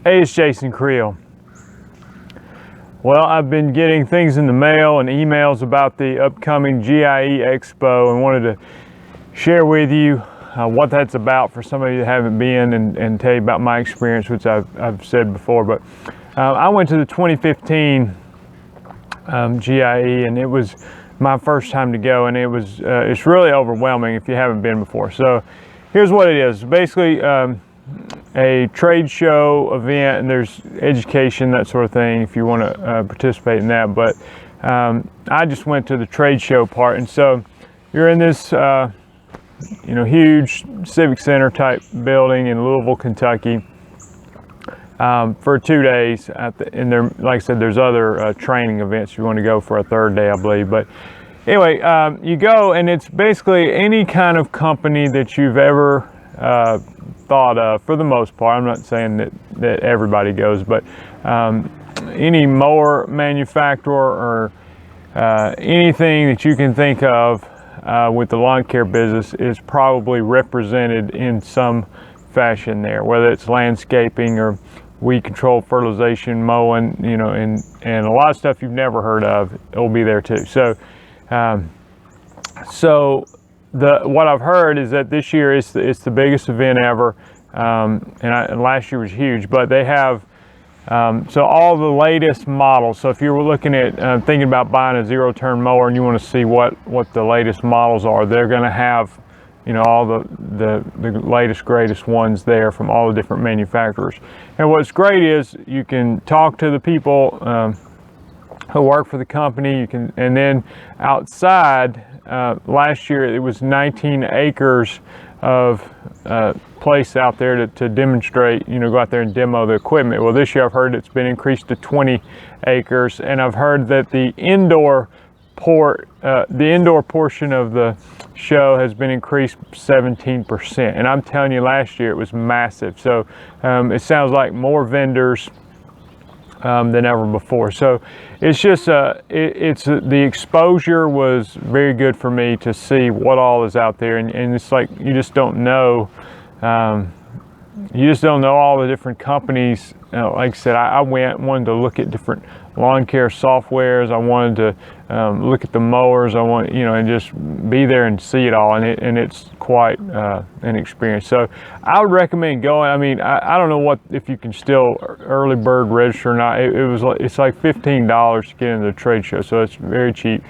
Hey, it's Jason Creel. Well, I've been getting things in the mail and emails about the upcoming GIE+EXPO and wanted to share with you what that's about for some of you that haven't been and tell you about my experience, which I've said before. But I went to the 2015 GIE, and it was my first time to go, and it's really overwhelming if you haven't been before. So here's what it is. Basically, a trade show event, and there's education, that sort of thing, if you want to participate in that. But I just went to the trade show part, and so you're in this huge civic center type building in Louisville, Kentucky, for 2 days. And there, like I said, there's other training events if you want to go for a third day, I believe. But anyway, you go, and it's basically any kind of company that you've ever thought of, for the most part. I'm not saying that everybody goes, but any mower manufacturer or anything that you can think of with the lawn care business is probably represented in some fashion there, whether it's landscaping or weed control, fertilization, mowing, and a lot of stuff you've never heard of, it'll be there too. So what I've heard is that this year it's the biggest event ever, and last year was huge. But they have so all the latest models. So if you were looking at thinking about buying a zero-turn mower and you want to see what the latest models are, they're going to have all the latest greatest ones there from all the different manufacturers. And what's great is you can talk to the people who work for the company. You can, and then outside. Last year it was 19 acres of place out there to demonstrate, go out there and demo the equipment. Well, this year I've heard it's been increased to 20 acres, and I've heard that the indoor portion of the show has been increased 17%. And I'm telling you, last year it was massive. So it sounds like more vendors than ever before. So it's just the exposure was very good for me to see what all is out there, and it's like you just don't know all the different companies. Like I said, I wanted to look at different lawn care softwares. I wanted to look at the mowers. I want and just be there and see it all, and it's quite an experience. So I would recommend going. I mean, I don't know if you can still early bird register or not. It's like $15 to get into the trade show, so it's very cheap.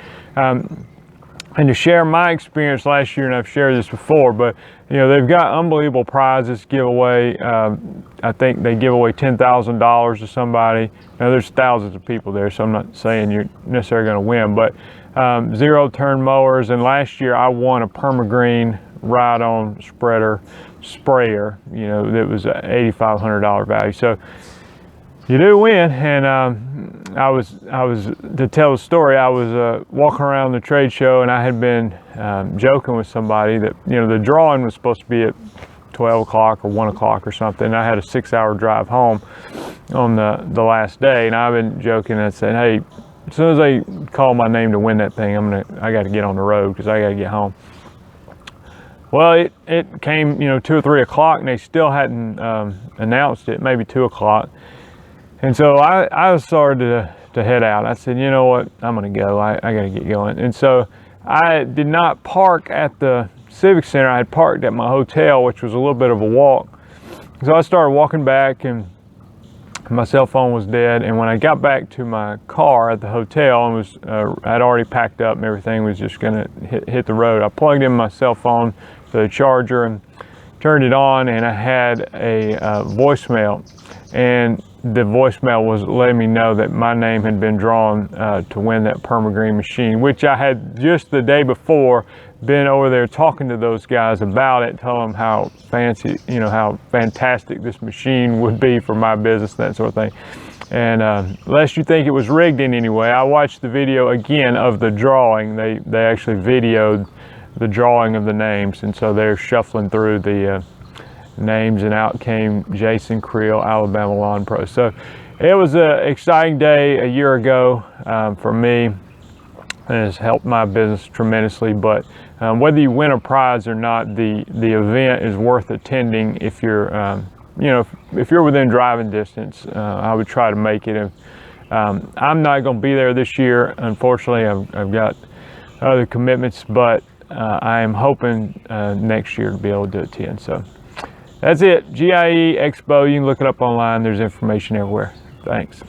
And to share my experience last year, and I've shared this before, but they've got unbelievable prizes giveaway. I think they give away $10,000 to somebody. Now there's thousands of people there, so I'm not saying you're necessarily going to win, but zero-turn mowers. And last year I won a permagreen ride-on sprayer. That was an $8,500 value. So you do win. And I was to tell the story, I was walking around the trade show, and I had been joking with somebody that the drawing was supposed to be at 12 o'clock or 1 o'clock or something. I had a 6-hour drive home on the last day, and I've been joking and saying, hey, as soon as they call my name to win that thing, I got to get on the road because I got to get home. Well, it came 2 or 3 o'clock, and they still hadn't announced it. Maybe 2 o'clock. And so I started to head out. I said, you know what, I'm going to go. I got to get going. And so I did not park at the Civic Center. I had parked at my hotel, which was a little bit of a walk. So I started walking back, and my cell phone was dead. And when I got back to my car at the hotel, and I'd already packed up and everything, was just going to hit the road, I plugged in my cell phone to the charger and turned it on, and I had a voicemail. And the voicemail was letting me know that my name had been drawn to win that permagreen machine, which I had just the day before been over there talking to those guys about it, telling them how fancy, how fantastic this machine would be for my business, that sort of thing. And lest you think it was rigged in any way, I watched the video again of the drawing. They actually videoed the drawing of the names, and so they're shuffling through the names, and out came Jason Creel, Alabama Lawn Pro. So it was an exciting day a year ago for me, and it's helped my business tremendously. But whether you win a prize or not, the event is worth attending if you're you know, if you're within driving distance, I would try to make it. And I'm not going to be there this year, unfortunately. I've got other commitments, but I am hoping next year to be able to attend. So that's it. GIE Expo. You can look it up online. There's information everywhere. Thanks.